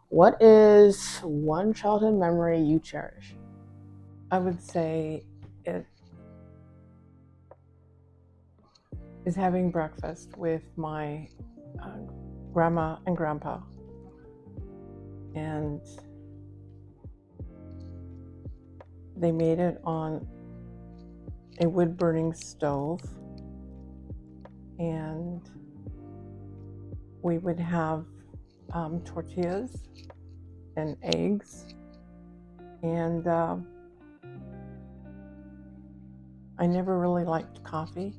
What is one childhood memory you cherish? I would say it is having breakfast with my grandma and grandpa. And they made it on a wood-burning stove. And we would have tortillas and eggs. And I never really liked coffee,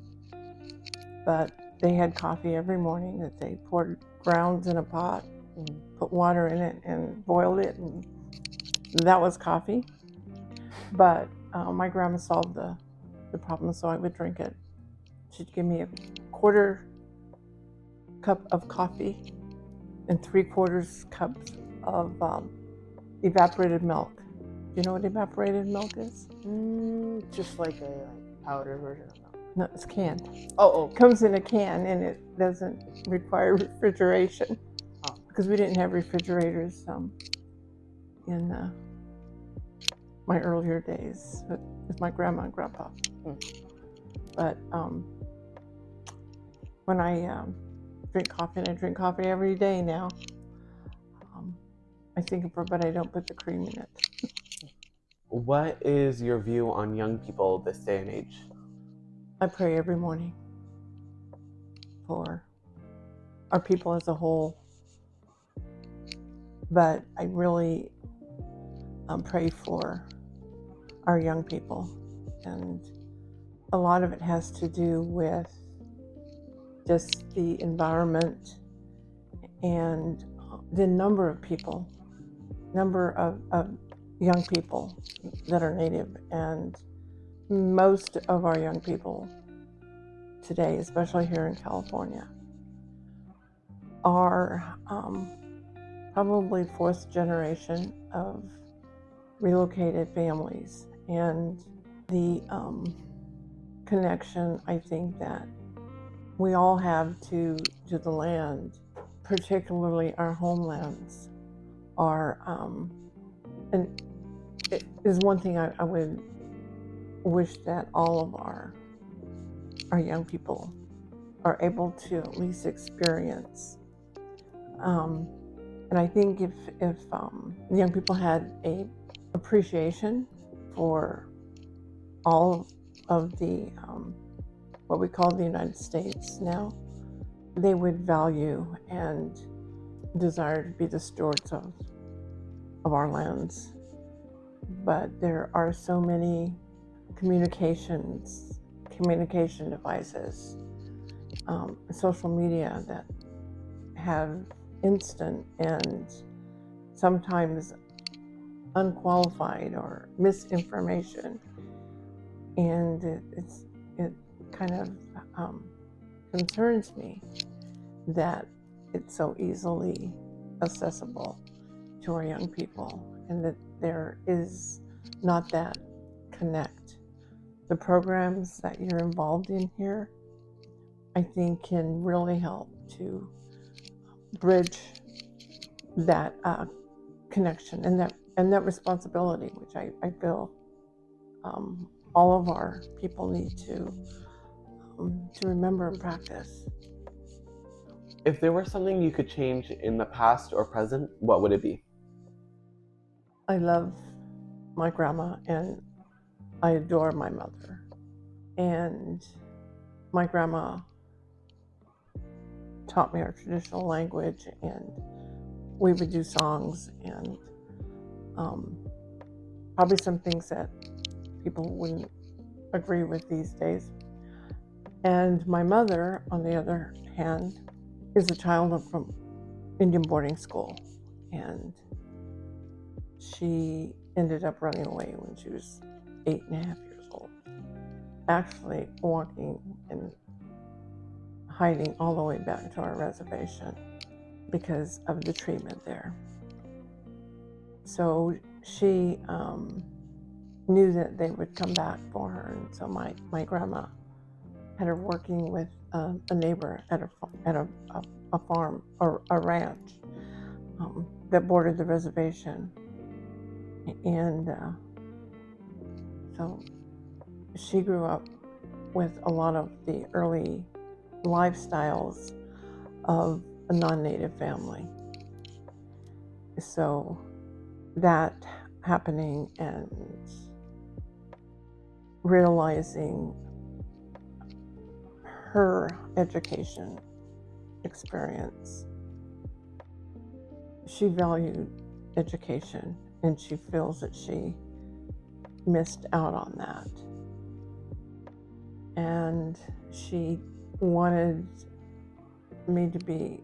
but they had coffee every morning that they poured grounds in a pot and put water in it and boiled it, and that was coffee. But my grandma solved the problem, so I would drink it. She'd give me a quarter cup of coffee and 3/4 cups of evaporated milk. Do you know what evaporated milk is? Just like a powder version of milk. No, it's canned. Oh, It comes in a can, and it doesn't require refrigeration. Oh. Because we didn't have refrigerators in my earlier days with my grandma and grandpa. But when I drink coffee, and I drink coffee every day now, I think of her, but I don't put the cream in it. What is your view on young people this day and age? I pray every morning for our people as a whole, but I really pray for our young people, and a lot of it has to do with just the environment and the number of young people that are Native. And most of our young people today, especially here in California, are probably fourth generation of relocated families. And the connection, I think, that we all have to the land, particularly our homelands, are, and it is one thing I would wish that all of our young people are able to at least experience. And I think if young people had a appreciation for all of the what we call the United States now, they would value and desire to be the stewards of our lands. But there are so many communication devices, social media, that have instant and sometimes unqualified or misinformation, and it kind of concerns me that it's so easily accessible to our young people, and that there is not that connect. The programs that you're involved in here, I think, can really help to bridge that connection and that responsibility, which I feel all of our people need to remember and practice. If there were something you could change in the past or present, what would it be? I love my grandma, and I adore my mother. And my grandma taught me our traditional language, and we would do songs, and probably some things that people wouldn't agree with these days. And my mother, on the other hand, is a child from Indian boarding school, and she ended up running away when she was 8.5 years old, actually walking and hiding all the way back to our reservation because of the treatment there. So she knew that they would come back for her, and so my grandma had her working with a neighbor at a farm or a ranch, that bordered the reservation. And so she grew up with a lot of the early lifestyles of a non-native family. So that happening and realizing her education experience, she valued education and she feels that she missed out on that. And she wanted me to be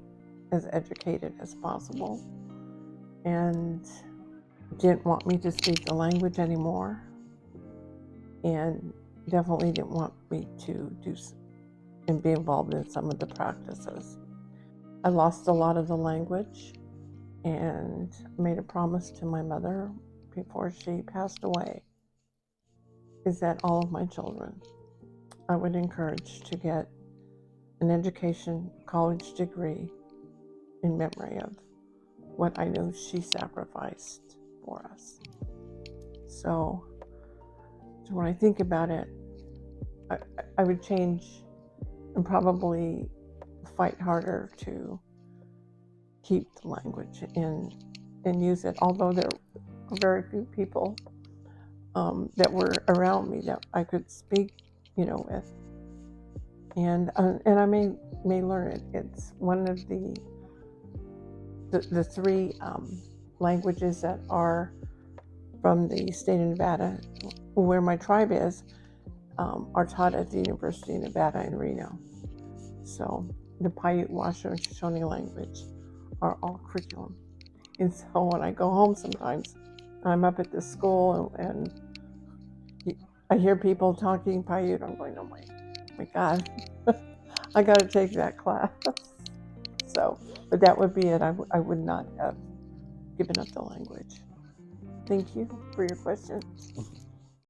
as educated as possible and didn't want me to speak the language anymore, and definitely didn't want me to do and be involved in some of the practices. I lost a lot of the language and made a promise to my mother before she passed away, is that all of my children I would encourage to get an education, college degree in memory of what I know she sacrificed for us. So when I think about it, I would change and probably fight harder to keep the language and use it, although there were very few people that were around me that I could speak, with. And I may learn it. It's one of the three languages that are from the state of Nevada, where my tribe is, are taught at the University of Nevada in Reno. So the Paiute, Washoe, and Shoshone language are all curriculum. And so when I go home sometimes, I'm up at the school and I hear people talking Paiute. I'm going, oh my God, I got to take that class. So, but that would be it. I would not have given up the language. Thank you for your question.